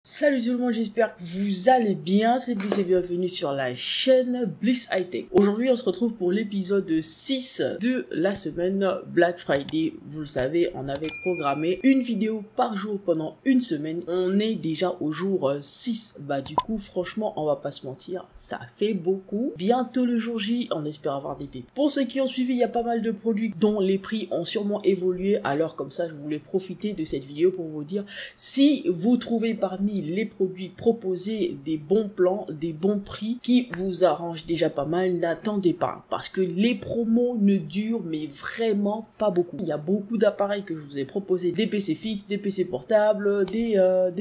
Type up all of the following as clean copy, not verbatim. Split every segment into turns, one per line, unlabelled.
Salut tout le monde, j'espère que vous allez bien, c'est Bliss et bienvenue sur la chaîne Bliss High Tech. Aujourd'hui on se retrouve pour l'épisode 6 de la semaine Black Friday. Vous le savez, on avait programmé une vidéo par jour pendant une semaine. On est déjà au jour 6, bah du coup franchement on va pas se mentir, ça fait beaucoup. Bientôt le jour J, on espère avoir des pipes. Pour ceux qui ont suivi, il y a pas mal de produits dont les prix ont sûrement évolué. Alors comme ça je voulais profiter de cette vidéo pour vous dire, si vous trouvez parmi les produits proposés des bons plans, des bons prix qui vous arrangent déjà pas mal, n'attendez pas parce que les promos ne durent mais vraiment pas beaucoup. Il y a beaucoup d'appareils que je vous ai proposé, des PC fixes, des PC portables, des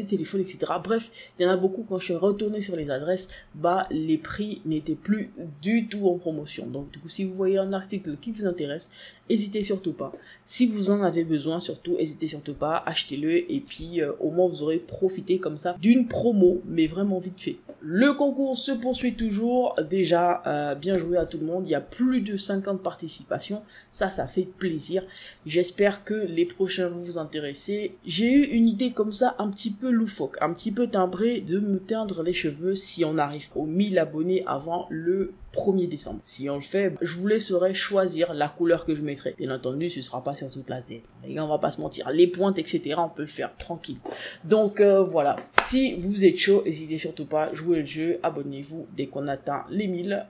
téléphones, etc. Bref, il y en a beaucoup. Quand je suis retourné sur les adresses, bah les prix n'étaient plus du tout en promotion. Donc du coup, si vous voyez un article qui vous intéresse, n'hésitez surtout pas. Si vous en avez besoin, surtout, n'hésitez surtout pas, achetez-le et puis au moins vous aurez profité comme ça d'une promo, mais vraiment vite fait. Le concours se poursuit toujours. Déjà, bien joué à tout le monde. Il y a plus de 50 participations. Ça fait plaisir. J'espère que les prochains vont vous intéresser. J'ai eu une idée comme ça, un petit peu loufoque, un petit peu timbrée, de me teindre les cheveux si on arrive aux 1000 abonnés avant le 1er décembre. Si on le fait, je vous laisserai choisir la couleur que je mettrai. Bien entendu, ce sera pas sur toute la tête. Les gars, on va pas se mentir. Les pointes, etc., on peut le faire tranquille. Donc, voilà. Si vous êtes chaud, n'hésitez surtout pas. Jouez le jeu. Abonnez-vous dès qu'on atteint les 1000.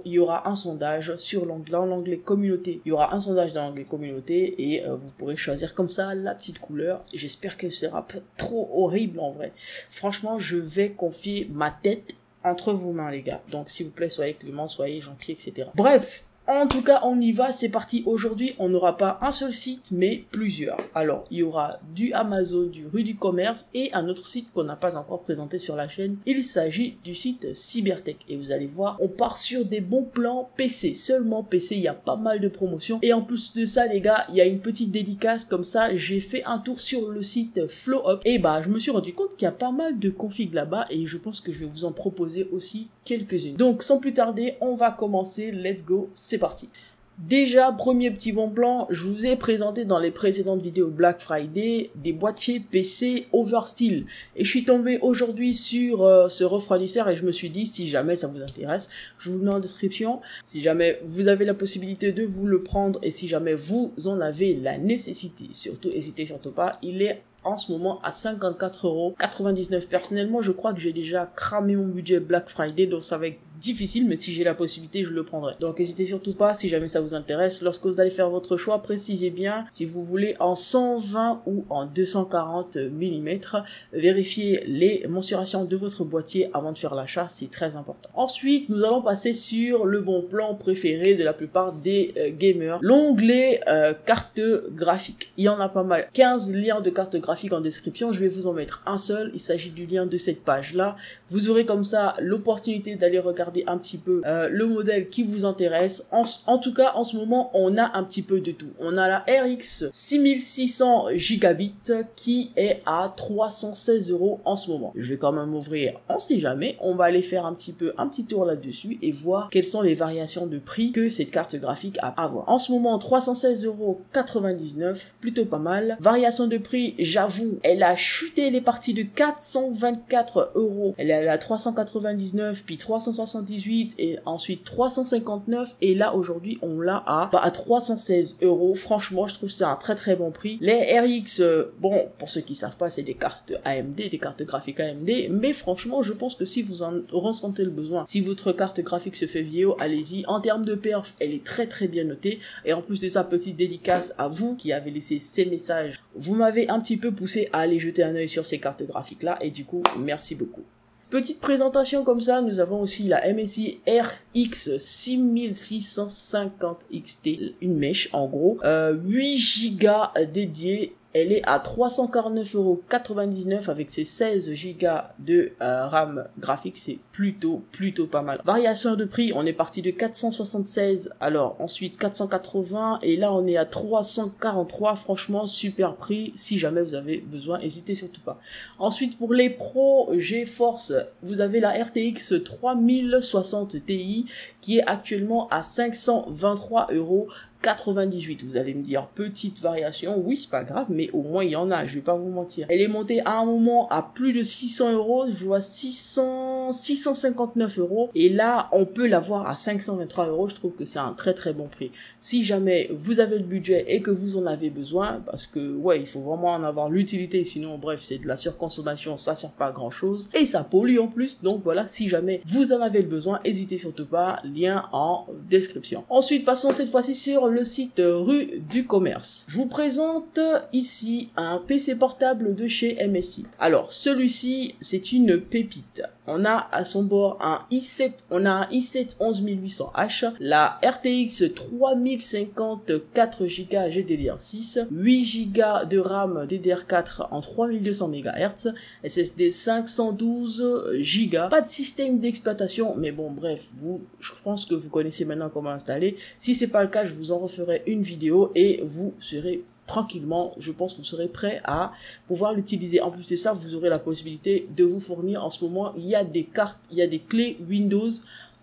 Il y aura un sondage sur l'onglet communauté. Il y aura un sondage dans l'onglet communauté et vous pourrez choisir comme ça la petite couleur. J'espère que ce sera pas trop horrible en vrai. Franchement, je vais confier ma tête entre vos mains les gars, donc s'il vous plaît soyez clément, soyez gentils, etc. Bref, en tout cas on y va, c'est parti. Aujourd'hui on n'aura pas un seul site mais plusieurs. Alors il y aura du Amazon, du Rue du Commerce et un autre site qu'on n'a pas encore présenté sur la chaîne. Il s'agit du site Cybertech et vous allez voir, on part sur des bons plans PC, seulement PC. Il y a pas mal de promotions et en plus de ça les gars, il y a une petite dédicace comme ça. J'ai fait un tour sur le site FlowUp et bah je me suis rendu compte qu'il y a pas mal de configs là-bas et je pense que je vais vous en proposer aussi quelques-unes. Donc sans plus tarder, on va commencer, let's go, c'est parti. Déjà, premier petit bon plan, je vous ai présenté dans les précédentes vidéos Black Friday des boîtiers PC Oversteel et je suis tombé aujourd'hui sur ce refroidisseur et je me suis dit si jamais ça vous intéresse, je vous le mets en description. Si jamais vous avez la possibilité de vous le prendre et si jamais vous en avez la nécessité, surtout n'hésitez surtout pas, il est en ce moment à 54,99 €. Personnellement, je crois que j'ai déjà cramé mon budget Black Friday, donc ça va être difficile, mais si j'ai la possibilité, je le prendrai. Donc n'hésitez surtout pas, si jamais ça vous intéresse, lorsque vous allez faire votre choix, précisez bien si vous voulez en 120 ou en 240 mm. Vérifiez les mensurations de votre boîtier avant de faire l'achat, c'est très important. Ensuite, nous allons passer sur le bon plan préféré de la plupart des gamers, l'onglet carte graphique. Il y en a pas mal, 15 liens de carte graphique en description, je vais vous en mettre un seul, il s'agit du lien de cette page là. Vous aurez comme ça l'opportunité d'aller regarder un petit peu le modèle qui vous intéresse. En tout cas en ce moment on a un petit peu de tout. On a la RX 6600 Gigabit qui est à 316 € en ce moment. Je vais quand même ouvrir, on sait jamais, on va aller faire un petit tour là-dessus et voir quelles sont les variations de prix que cette carte graphique a à avoir. En ce moment 316,99 €, plutôt pas mal. Variation de prix, j'avoue, elle a chuté, elle est partie de 424 €. Elle est à 399 puis 378 et ensuite 359 et là aujourd'hui on l'a à 316 €. Franchement je trouve c'est un très très bon prix. Les RX, bon pour ceux qui savent pas, c'est des cartes AMD, des cartes graphiques AMD, mais franchement je pense que si vous en ressentez le besoin, si votre carte graphique se fait vieillot, allez-y. En termes de perf, elle est très très bien notée et en plus de ça, petite dédicace à vous qui avez laissé ces messages. Vous m'avez un petit peu poussé à aller jeter un œil sur ces cartes graphiques là et du coup merci beaucoup. Petite présentation comme ça, nous avons aussi la MSI RX 6650 XT, une mèche en gros, 8 Go dédiés. Elle est à 349,99 € avec ses 16 Go de RAM graphique, c'est plutôt pas mal. Variation de prix, on est parti de 476, alors ensuite 480 et là on est à 343, franchement super prix, si jamais vous avez besoin, n'hésitez surtout pas. Ensuite pour les pros GeForce, vous avez la RTX 3060 Ti qui est actuellement à 523 €. 98. Vous allez me dire, petite variation, oui, c'est pas grave, mais au moins il y en a, je vais pas vous mentir. Elle est montée à un moment à plus de 600 euros, je vois 659 euros, et là, on peut l'avoir à 523 euros, je trouve que c'est un très très bon prix. Si jamais vous avez le budget et que vous en avez besoin, parce que, ouais, il faut vraiment en avoir l'utilité, sinon, bref, c'est de la surconsommation, ça sert pas à grand chose, et ça pollue en plus, donc voilà, si jamais vous en avez le besoin, n'hésitez surtout pas, lien en description. Ensuite, passons cette fois-ci sur le site Rue du Commerce. Je vous présente ici un PC portable de chez MSI. Alors, celui-ci, c'est une pépite. On a à son bord un i7, on a un i7 11800H, la RTX 3050 4Go GDDR6, 8Go de RAM DDR4 en 3200 MHz, SSD 512 Go, pas de système d'exploitation, mais bon bref, je pense que vous connaissez maintenant comment installer. Si c'est pas le cas, je vous en referai une vidéo et vous serez tranquillement, je pense que vous serez prêt à pouvoir l'utiliser. En plus de ça, vous aurez la possibilité de vous fournir. En ce moment, il y a des cartes, il y a des clés Windows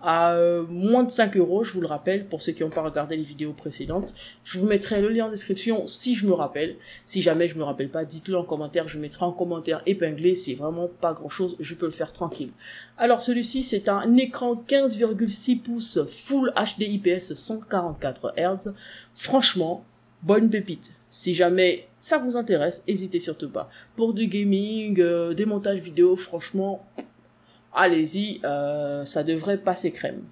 à moins de 5 euros, je vous le rappelle, pour ceux qui n'ont pas regardé les vidéos précédentes. Je vous mettrai le lien en description si je me rappelle. Si jamais je me rappelle pas, dites-le en commentaire, je mettrai en commentaire épinglé, c'est vraiment pas grand chose, je peux le faire tranquille. Alors celui-ci, c'est un écran 15,6 pouces Full HD IPS 144 Hz. Franchement, bonne pépite. Si jamais ça vous intéresse, n'hésitez surtout pas. Pour du gaming, des montages vidéo, franchement, allez-y, ça devrait passer crème.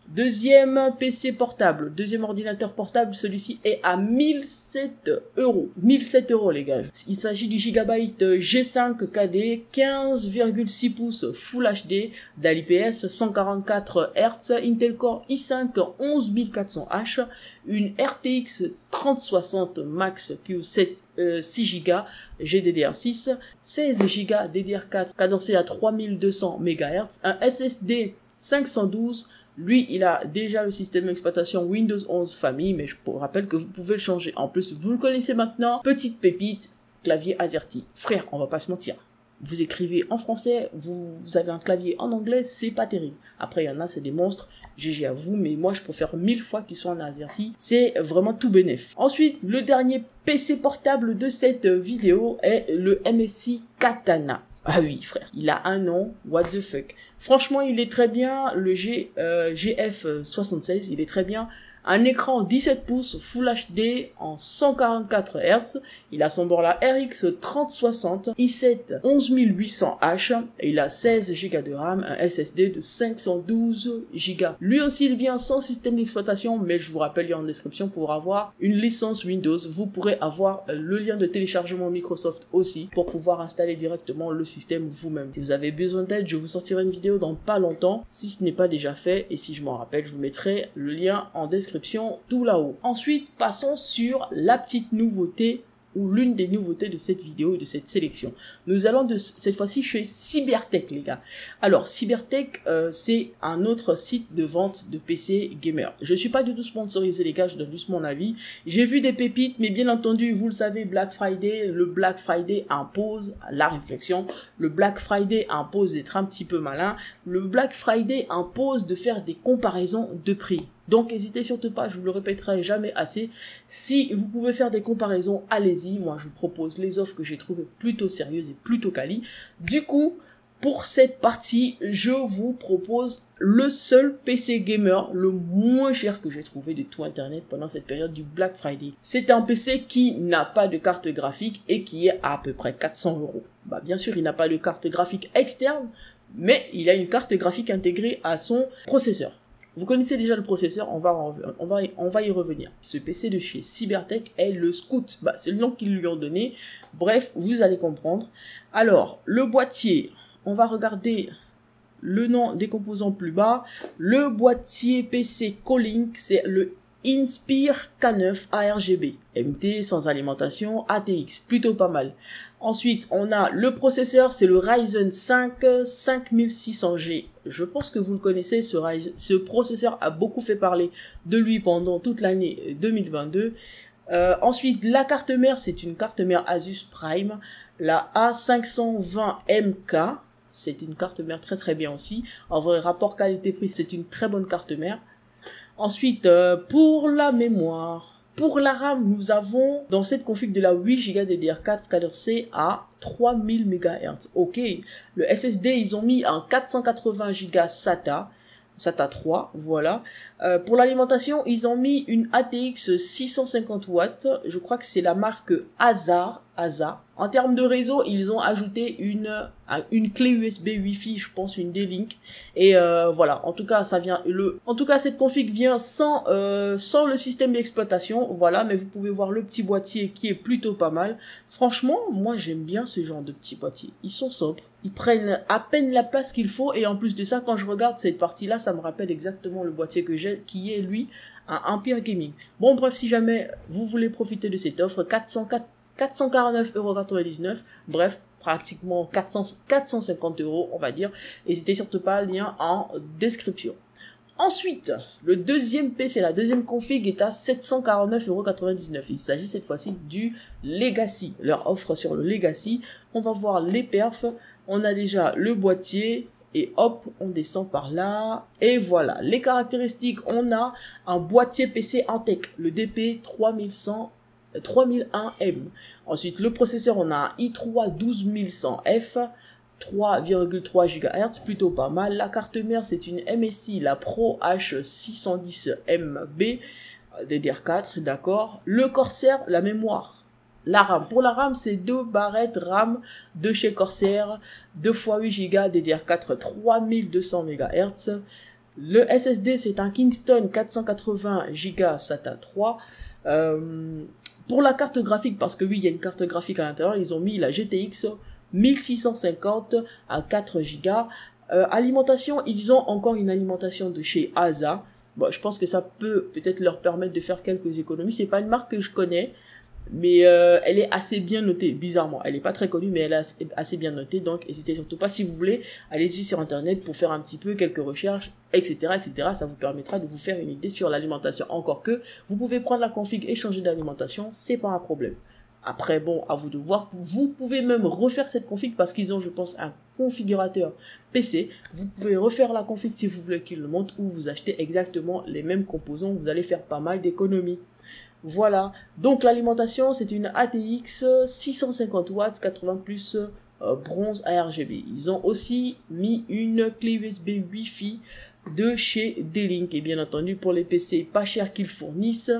Deuxième PC portable, deuxième ordinateur portable, celui-ci est à 1007 euros. 1007 euros les gars. Il s'agit du Gigabyte G5 KD, 15,6 pouces Full HD, d'IPS 144 Hz, Intel Core i5 11400H, une RTX 3060 Max Q7 6 Go GDDR6, 16 Go DDR4 cadencé à 3200 MHz, un SSD 512. Lui, il a déjà le système d'exploitation Windows 11 famille, mais je vous rappelle que vous pouvez le changer. En plus, vous le connaissez maintenant, petite pépite, clavier AZERTY. Frère, on va pas se mentir. Vous écrivez en français, vous avez un clavier en anglais, c'est pas terrible. Après, il y en a, c'est des monstres, GG à vous, mais moi, je préfère 1000 fois qu'ils soient en AZERTY. C'est vraiment tout bénef. Ensuite, le dernier PC portable de cette vidéo est le MSI Katana. Ah oui, frère, il a un nom, what the fuck. Franchement, il est très bien, le GF76, il est très bien. Un écran 17 pouces Full HD en 144 Hz. Il a son bord la RX 3060, i7 11800H. Et il a 16 Go de RAM, un SSD de 512 Go. Lui aussi, il vient sans système d'exploitation, mais je vous rappelle, il y a en description pour avoir une licence Windows. Vous pourrez avoir le lien de téléchargement Microsoft aussi pour pouvoir installer directement le système vous-même. Si vous avez besoin d'aide, je vous sortirai une vidéo dans pas longtemps, si ce n'est pas déjà fait. Et si je m'en rappelle, je vous mettrai le lien en description tout là-haut. Ensuite, passons sur la petite nouveauté ou l'une des nouveautés de cette vidéo et de cette sélection. Nous allons cette fois-ci chez Cybertech, les gars. Alors, Cybertech, c'est un autre site de vente de PC gamer. Je suis pas du tout sponsorisé, les gars, je donne juste mon avis. J'ai vu des pépites, mais bien entendu, vous le savez, Black Friday, le Black Friday impose la réflexion. Le Black Friday impose d'être un petit peu malin. Le Black Friday impose de faire des comparaisons de prix. Donc, n'hésitez surtout pas, je vous le répéterai jamais assez. Si vous pouvez faire des comparaisons, allez-y. Moi, je vous propose les offres que j'ai trouvées plutôt sérieuses et plutôt quali. Du coup, pour cette partie, je vous propose le seul PC gamer le moins cher que j'ai trouvé de tout Internet pendant cette période du Black Friday. C'est un PC qui n'a pas de carte graphique et qui est à peu près 400 euros. Bah, bien sûr, il n'a pas de carte graphique externe, mais il a une carte graphique intégrée à son processeur. Vous connaissez déjà le processeur, on va y revenir. Ce PC de chez Cybertech est le Scout. Bah, c'est le nom qu'ils lui ont donné. Bref, vous allez comprendre. Alors, le boîtier, on va regarder le nom des composants plus bas. Le boîtier PC Colink, c'est le Inspire K9 ARGB. MT sans alimentation, ATX, plutôt pas mal. Ensuite, on a le processeur, c'est le Ryzen 5 5600G. Je pense que vous le connaissez, ce processeur a beaucoup fait parler de lui pendant toute l'année 2022. Ensuite, la carte mère, c'est une carte mère Asus Prime, la A520MK. C'est une carte mère très très bien aussi. En vrai, rapport qualité-prix, c'est une très bonne carte mère. Ensuite, pour la mémoire. Pour la RAM, nous avons dans cette config de la 8 Go DDR4 cadencée à 3000 MHz. Ok, le SSD, ils ont mis un 480 Go SATA 3, voilà. Pour l'alimentation, ils ont mis une ATX 650 watts. Je crois que c'est la marque ASA. En termes de réseau, ils ont ajouté une clé USB Wi-Fi, je pense une D-Link. Et voilà, en tout cas, cette config vient sans le système d'exploitation, voilà. Mais vous pouvez voir le petit boîtier qui est plutôt pas mal. Franchement, moi j'aime bien ce genre de petits boîtiers. Ils sont sobres, ils prennent à peine la place qu'il faut. Et en plus de ça, quand je regarde cette partie-là, ça me rappelle exactement le boîtier que j'ai, qui est lui un Empire Gaming. Bon bref, si jamais vous voulez profiter de cette offre, 449,99 €, bref, pratiquement 450 € on va dire. N'hésitez surtout pas, lien en description. Ensuite, le deuxième PC, la deuxième config est à 749,99 €. Il s'agit cette fois-ci du Legacy, leur offre sur le Legacy. On va voir les perfs, on a déjà le boîtier. Et hop, on descend par là. Et voilà, les caractéristiques, on a un boîtier PC Antec, le DP 3001M. Ensuite, le processeur, on a un i3 12100F, 3,3 GHz, plutôt pas mal. La carte mère, c'est une MSI, la Pro H610MB, DDR4, d'accord. Le Corsair, la mémoire. La RAM. Pour la RAM, c'est 2 barrettes RAM de chez Corsair, 2 x 8 Go DDR4 3200 MHz. Le SSD, c'est un Kingston 480 Go SATA 3. Pour la carte graphique, parce que oui, il y a une carte graphique à l'intérieur, ils ont mis la GTX 1650 à 4 Go. Alimentation, ils ont encore une alimentation de chez ASA. Bon, je pense que ça peut peut-être leur permettre de faire quelques économies. C'est pas une marque que je connais. Mais elle est assez bien notée, bizarrement. Elle est pas très connue, mais elle est assez bien notée. Donc, n'hésitez surtout pas, si vous voulez, allez-y sur Internet pour faire un petit peu quelques recherches, etc., etc. Ça vous permettra de vous faire une idée sur l'alimentation. Encore que, vous pouvez prendre la config et changer d'alimentation, c'est pas un problème. Après, bon, à vous de voir. Vous pouvez même refaire cette config parce qu'ils ont, je pense, un configurateur PC. Vous pouvez refaire la config si vous voulez qu'il le monte ou vous achetez exactement les mêmes composants. Vous allez faire pas mal d'économies. Voilà, donc l'alimentation, c'est une ATX 650 watts, 80 plus bronze ARGB. Ils ont aussi mis une clé USB Wi-Fi de chez D-Link. Et bien entendu, pour les PC pas chers qu'ils fournissent,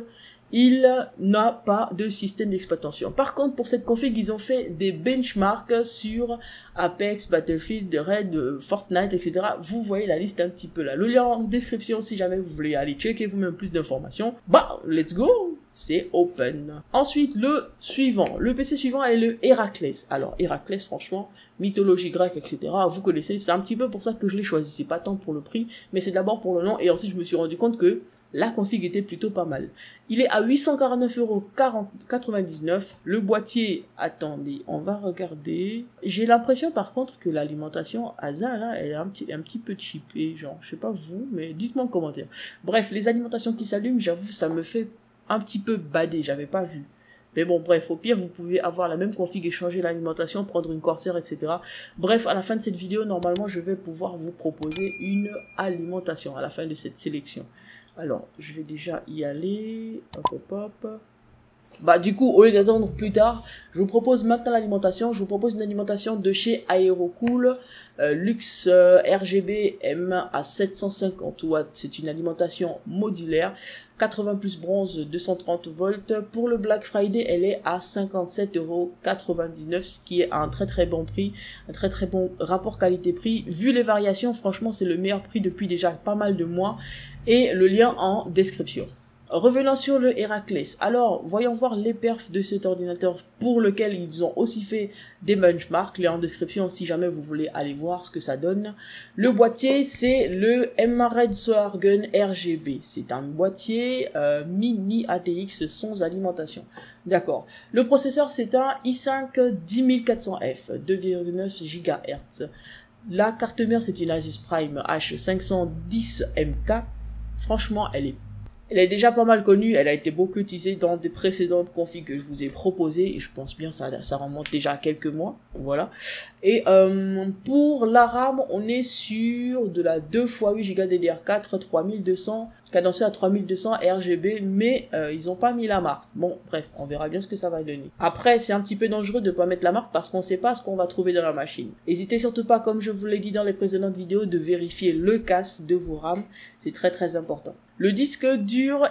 il n'a pas de système d'exploitation. Par contre, pour cette config, ils ont fait des benchmarks sur Apex, Battlefield, Red, Fortnite, etc. Vous voyez la liste un petit peu là. Le lien en description si jamais vous voulez aller checker vous-même plus d'informations. Bah, let's go! C'est open. Ensuite, le suivant. Le PC suivant est le Héraclès. Alors, Héraclès, franchement, mythologie grecque, etc. Vous connaissez, c'est un petit peu pour ça que je l'ai choisi. C'est pas tant pour le prix, mais c'est d'abord pour le nom. Et ensuite, je me suis rendu compte que la config était plutôt pas mal. Il est à 849,99 €. Le boîtier, attendez, on va regarder. J'ai l'impression par contre que l'alimentation ASA, là, elle est un petit peu cheapée. Genre, je sais pas vous, mais dites-moi en commentaire. Bref, les alimentations qui s'allument, j'avoue, ça me fait un petit peu bader, j'avais pas vu. Mais bon, bref, au pire, vous pouvez avoir la même config et changer l'alimentation, prendre une Corsair, etc. Bref, à la fin de cette vidéo, normalement, je vais pouvoir vous proposer une alimentation à la fin de cette sélection. Alors, je vais déjà y aller. Hop, hop, hop. Bah, du coup, au lieu d'attendre plus tard, je vous propose maintenant l'alimentation. Je vous propose une alimentation de chez Aerocool, Luxe RGB M à 750 watts. C'est une alimentation modulaire. 80 plus bronze, 230 volts. Pour le Black Friday, elle est à 57,99 €, ce qui est un très très bon prix, un très très bon rapport qualité-prix. Vu les variations, franchement, c'est le meilleur prix depuis déjà pas mal de mois. Et le lien en description. Revenons sur le Héraclès. Alors, voyons voir les perfs de cet ordinateur pour lequel ils ont aussi fait des benchmarks. Lien en description si jamais vous voulez aller voir ce que ça donne. Le boîtier, c'est le MRED Solar Gun RGB. C'est un boîtier mini ATX sans alimentation. D'accord. Le processeur, c'est un i5 10400F, 2,9 GHz. La carte mère, c'est une Asus Prime H510MK. Franchement, elle est déjà pas mal connue, elle a été beaucoup utilisée dans des précédentes configs que je vous ai proposées, et je pense bien ça remonte déjà à quelques mois, voilà. Et pour la RAM, on est sur de la 2x8 Go DDR4 3200, cadencé à 3200 RGB, mais ils ont pas mis la marque. Bon, bref, on verra bien ce que ça va donner. Après, c'est un petit peu dangereux de pas mettre la marque parce qu'on sait pas ce qu'on va trouver dans la machine. N'hésitez surtout pas, comme je vous l'ai dit dans les précédentes vidéos, de vérifier le casse de vos RAM. C'est très très important. Le disque dur,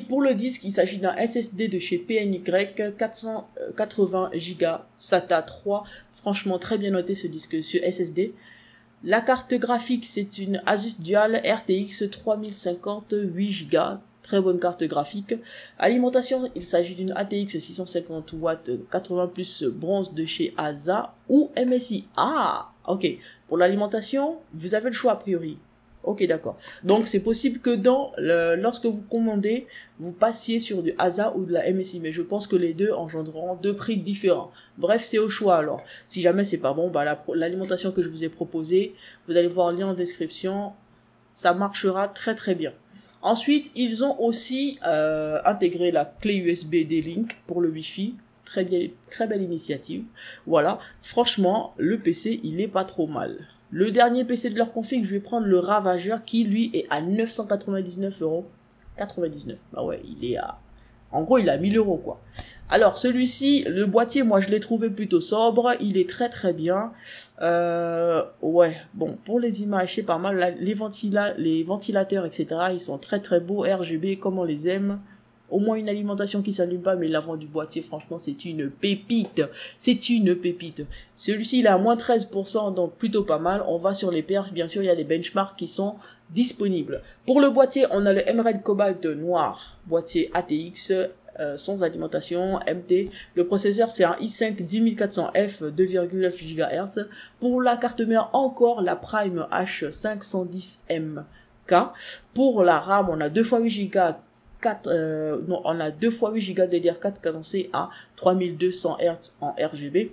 pour le disque, il s'agit d'un SSD de chez PNY, 480 Go SATA 3. Franchement, très bien noté ce disque sur SSD. La carte graphique, c'est une Asus Dual RTX 3050 8 Go. Très bonne carte graphique. Alimentation, il s'agit d'une ATX 650 watts 80 plus bronze de chez ASA ou MSI. Ah, ok. Pour l'alimentation, vous avez le choix a priori. Ok, d'accord. Donc, c'est possible que lorsque vous commandez, vous passiez sur du ASA ou de la MSI. Mais je pense que les deux engendreront deux prix différents. Bref, c'est au choix alors. Si jamais c'est pas bon, bah, l'alimentation que je vous ai proposée, vous allez voir le lien en description. Ça marchera très très bien. Ensuite, ils ont aussi intégré la clé USB D-Link pour le Wi-Fi. Très bien, très belle initiative. Voilà. Franchement, le PC, il est pas trop mal. Le dernier PC de leur config, je vais prendre le Ravageur qui, lui, est à 999 €. 99. Bah ouais, il est à... En gros, il est à 1000 € quoi. Alors, celui-ci, le boîtier, moi, je l'ai trouvé plutôt sobre. Il est très, très bien. Ouais, bon, pour les images, c'est pas mal. Là, les ventilateurs, etc., ils sont très, très beaux. RGB, comme on les aime. Au moins une alimentation qui s'allume pas, mais l'avant du boîtier, franchement, c'est une pépite. C'est une pépite. Celui-ci, il est à moins 13%, donc plutôt pas mal. On va sur les perfs. Bien sûr, il y a des benchmarks qui sont disponibles. Pour le boîtier, on a le Emerald Cobalt noir. Boîtier ATX, sans alimentation, MT. Le processeur, c'est un i5 10400F, 2,9 GHz. Pour la carte mère, encore la Prime H510MK. Pour la RAM, on a 2x8 Go. On a 2x8 Go DDR4 cadencé à 3200 Hz en RGB.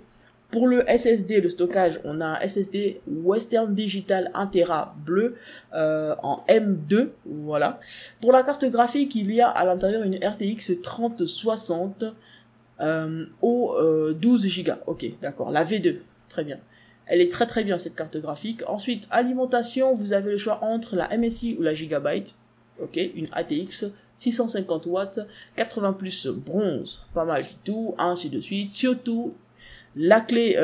Pour le SSD, le stockage, on a un SSD Western Digital 1 Tera bleu en M2, voilà. Pour la carte graphique, il y a à l'intérieur une RTX 3060 au 12 Go. Ok, d'accord, la V2, très bien. Elle est très très bien cette carte graphique. Ensuite, alimentation, vous avez le choix entre la MSI ou la Gigabyte. Ok, une ATX 650 watts, 80 plus bronze, pas mal du tout, ainsi de suite. Surtout, la clé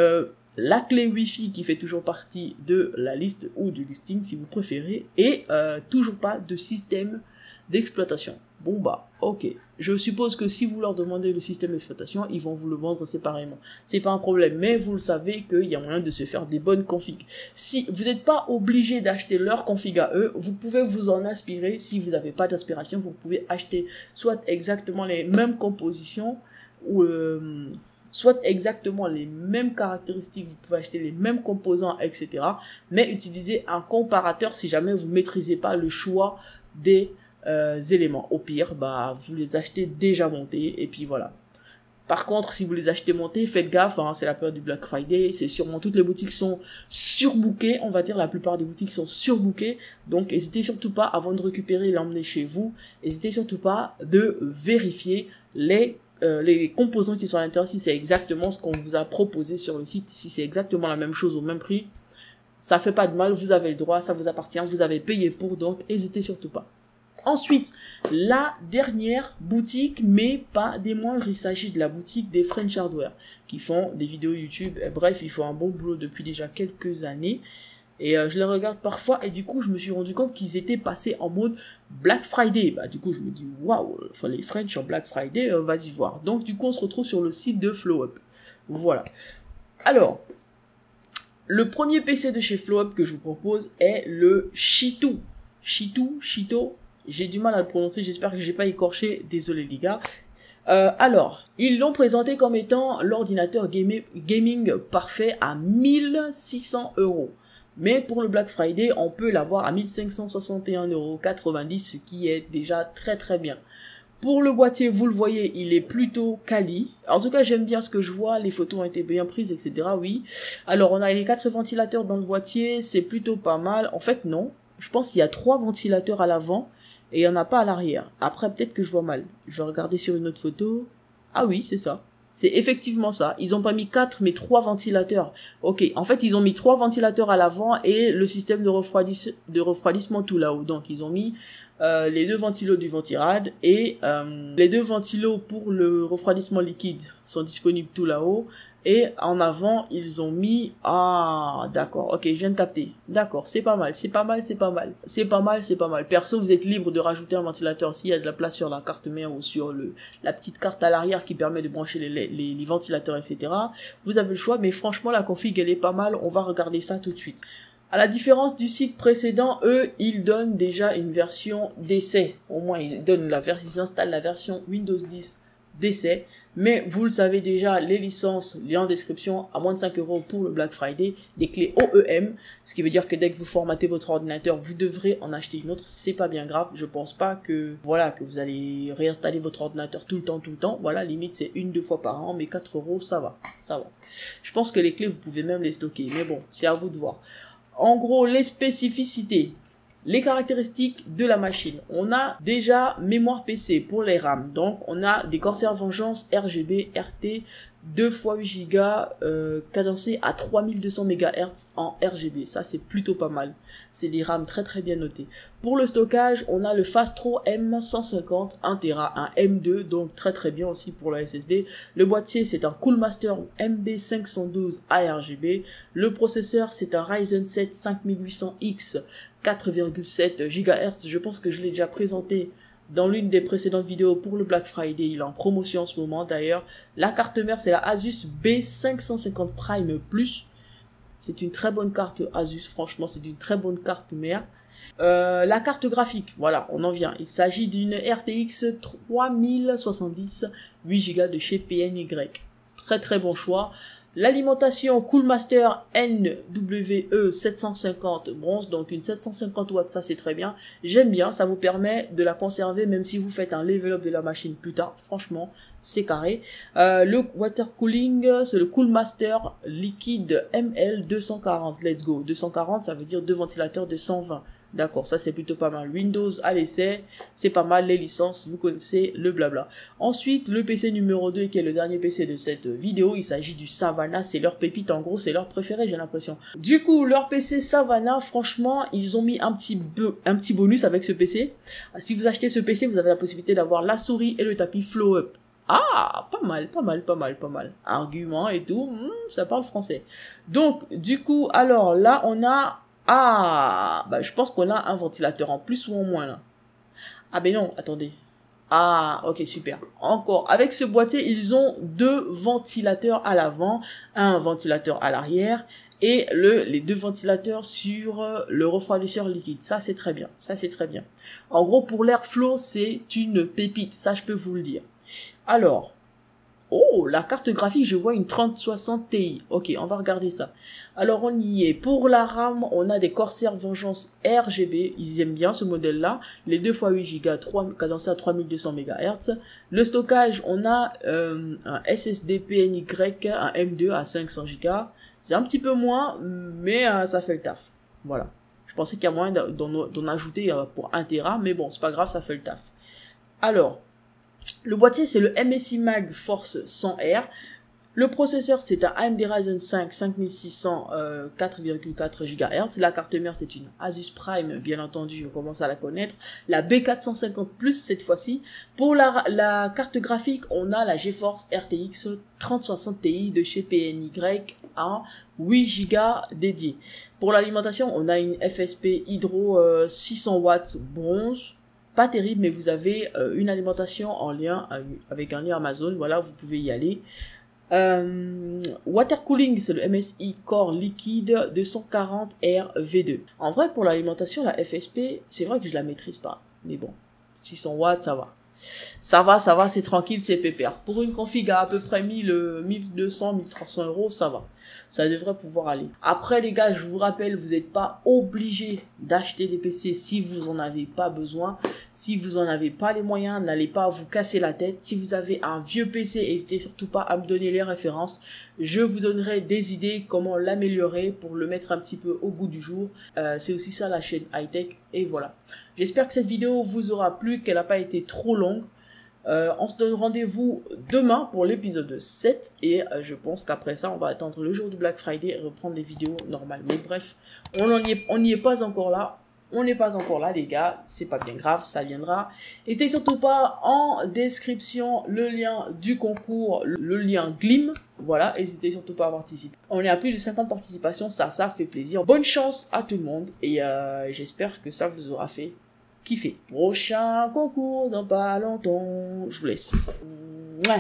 Wi-Fi qui fait toujours partie de la liste ou du listing si vous préférez, et toujours pas de système d'exploitation. Bon bah, ok. Je suppose que si vous leur demandez le système d'exploitation, ils vont vous le vendre séparément. C'est pas un problème, mais vous le savez qu'il y a moyen de se faire des bonnes configs. Si vous n'êtes pas obligé d'acheter leur config à eux, vous pouvez vous en inspirer. Si vous n'avez pas d'inspiration, vous pouvez acheter soit exactement les mêmes compositions ou soit exactement les mêmes caractéristiques, vous pouvez acheter les mêmes composants, etc. Mais utiliser un comparateur si jamais vous maîtrisez pas le choix des éléments. Au pire, bah vous les achetez déjà montés et puis voilà. Par contre, si vous les achetez montés, faites gaffe, hein, c'est la période du Black Friday, c'est sûrement toutes les boutiques sont surbookées, on va dire la plupart des boutiques sont surbookées, donc n'hésitez surtout pas avant de récupérer et l'emmener chez vous, n'hésitez surtout pas de vérifier les composants qui sont à l'intérieur, si c'est exactement ce qu'on vous a proposé sur le site, si c'est exactement la même chose au même prix, ça fait pas de mal, vous avez le droit, ça vous appartient, vous avez payé pour, donc n'hésitez surtout pas. Ensuite, la dernière boutique, mais pas des moindres, il s'agit de la boutique des French Hardware, qui font des vidéos YouTube, et bref, ils font un bon boulot depuis déjà quelques années, et je les regarde parfois, et du coup, je me suis rendu compte qu'ils étaient passés en mode Black Friday. Bah, du coup, je me dis, waouh, les French en Black Friday, vas-y voir. Donc, du coup, on se retrouve sur le site de FlowUp. Voilà. Alors, le premier PC de chez FlowUp que je vous propose est le Chito. Chito. J'ai du mal à le prononcer, j'espère que j'ai pas écorché, désolé les gars. Alors, ils l'ont présenté comme étant l'ordinateur gaming parfait à 1600 €. Mais pour le Black Friday, on peut l'avoir à 1561,90 €, ce qui est déjà très très bien. Pour le boîtier, vous le voyez, il est plutôt quali. En tout cas, j'aime bien ce que je vois, les photos ont été bien prises, etc. Oui. Alors, on a les 4 ventilateurs dans le boîtier, c'est plutôt pas mal. En fait, non. Je pense qu'il y a 3 ventilateurs à l'avant. Et il n'y en a pas à l'arrière. Après, peut-être que je vois mal. Je vais regarder sur une autre photo. Ah oui, c'est ça. C'est effectivement ça. Ils ont pas mis 4, mais 3 ventilateurs. Ok, en fait, ils ont mis 3 ventilateurs à l'avant et le système de refroidissement tout là-haut. Donc, ils ont mis les 2 ventilos du Ventirad et les 2 ventilos pour le refroidissement liquide sont disponibles tout là-haut. Et en avant, ils ont mis... Ah, d'accord. Ok, je viens de capter. D'accord, c'est pas mal, c'est pas mal, c'est pas mal. C'est pas mal, c'est pas mal. Perso, vous êtes libre de rajouter un ventilateur s'il y a de la place sur la carte mère ou sur la petite carte à l'arrière qui permet de brancher les ventilateurs, etc. Vous avez le choix, mais franchement, la config, elle est pas mal. On va regarder ça tout de suite. À la différence du site précédent, eux, ils donnent déjà une version d'essai. Au moins, ils installent la version Windows 10 d'essai. Mais vous le savez déjà, les licences, lien en description, à moins de 5 € pour le Black Friday, des clés OEM, ce qui veut dire que dès que vous formatez votre ordinateur, vous devrez en acheter une autre. C'est pas bien grave, je pense pas que, voilà, que vous allez réinstaller votre ordinateur tout le temps. Voilà, limite c'est 1-2 fois par an, mais 4 €, ça va. Je pense que les clés, vous pouvez même les stocker, mais bon, c'est à vous de voir. En gros, les spécificités. Les caractéristiques de la machine. On a déjà mémoire PC pour les RAM. Donc, on a des Corsair Vengeance RGB RT 2 x 8 Go cadencés à 3200 MHz en RGB. Ça, c'est plutôt pas mal. C'est des RAM très bien notés. Pour le stockage, on a le Fastro M150 1 Tera, un M2, donc très bien aussi pour la SSD. Le boîtier, c'est un Coolmaster MB512 ARGB. Le processeur, c'est un Ryzen 7 5800X 4,7 GHz. Je pense que je l'ai déjà présenté dans l'une des précédentes vidéos pour le Black Friday. Il est en promotion en ce moment d'ailleurs. La carte mère, c'est la Asus B550 Prime Plus. C'est une très bonne carte Asus, franchement, c'est une très bonne carte mère. La carte graphique, voilà, on en vient. Il s'agit d'une RTX 3070 8 Go de chez PNY. Très bon choix. L'alimentation Coolmaster NWE 750 bronze, donc une 750 watts, ça c'est très bien. J'aime bien, ça vous permet de la conserver même si vous faites un level up de la machine plus tard. Franchement, c'est carré. Le water cooling, c'est le Coolmaster liquide ML 240. Let's go. 240, ça veut dire 2 ventilateurs de 120. D'accord, ça c'est plutôt pas mal. Windows à l'essai, c'est pas mal. Les licences, vous connaissez le blabla. Ensuite, le PC numéro 2, qui est le dernier PC de cette vidéo, il s'agit du Savannah. C'est leur pépite, en gros, c'est leur préféré, j'ai l'impression. Du coup, leur PC Savannah, franchement, ils ont mis un petit bonus avec ce PC. Si vous achetez ce PC, vous avez la possibilité d'avoir la souris et le tapis Flow Up. Ah, pas mal. Argument et tout, ça parle français. Donc, du coup, alors là, on a... Ah, bah je pense qu'on a un ventilateur en plus ou en moins là. Ah ben non, attendez. Ah, ok, super. Encore, avec ce boîtier, ils ont 2 ventilateurs à l'avant, un ventilateur à l'arrière et les 2 ventilateurs sur le refroidisseur liquide. Ça, c'est très bien. En gros, pour l'airflow, c'est une pépite. Ça, je peux vous le dire. Alors... Oh, la carte graphique, je vois une 3060 Ti. Ok, on va regarder ça. Alors, on y est. Pour la RAM, on a des Corsair Vengeance RGB. Ils aiment bien ce modèle-là. Les 2 x 8 Go, cadencés à 3200 MHz. Le stockage, on a un SSD PNY, un M2 à 500 Go. C'est un petit peu moins, mais ça fait le taf. Voilà. Je pensais qu'il y a moyen d'en ajouter pour 1 Tera, mais bon, c'est pas grave, ça fait le taf. Alors... Le boîtier, c'est le MSI Mag Force 100R. Le processeur, c'est un AMD Ryzen 5 5600 4,4 GHz. La carte mère, c'est une Asus Prime, bien entendu, on commence à la connaître. La B450 Plus cette fois-ci. Pour la carte graphique, on a la GeForce RTX 3060 Ti de chez PNY à 8 Go dédié. Pour l'alimentation, on a une FSP Hydro 600 watts bronze. Pas terrible, mais vous avez une alimentation en lien avec un lien Amazon. Voilà, vous pouvez y aller. Water cooling, c'est le MSI Core liquide 240R V2. En vrai, pour l'alimentation, la FSP, c'est vrai que je la maîtrise pas. Mais bon, 600 watts, ça va. Ça va, c'est tranquille, c'est pépère. Pour une config à peu près 1200, 1300 €, ça va. Ça devrait pouvoir aller. Après, les gars, je vous rappelle, vous n'êtes pas obligés d'acheter des PC si vous en avez pas besoin. Si vous en avez pas les moyens, n'allez pas vous casser la tête. Si vous avez un vieux PC, n'hésitez surtout pas à me donner les références. Je vous donnerai des idées comment l'améliorer pour le mettre un petit peu au goût du jour. C'est aussi ça la chaîne high-tech. Et voilà. J'espère que cette vidéo vous aura plu, qu'elle n'a pas été trop longue. On se donne rendez-vous demain pour l'épisode 7 et je pense qu'après ça, on va attendre le jour du Black Friday et reprendre les vidéos normales. Mais bref, on n'y est pas encore là. On n'est pas encore là, les gars. C'est pas bien grave, ça viendra. N'hésitez surtout pas en description le lien du concours, le lien Glim. Voilà, n'hésitez surtout pas à participer. On est à plus de 50 participations, ça fait plaisir. Bonne chance à tout le monde et j'espère que ça vous aura fait kiffer. Prochain concours dans pas longtemps. Je vous laisse. Mouah.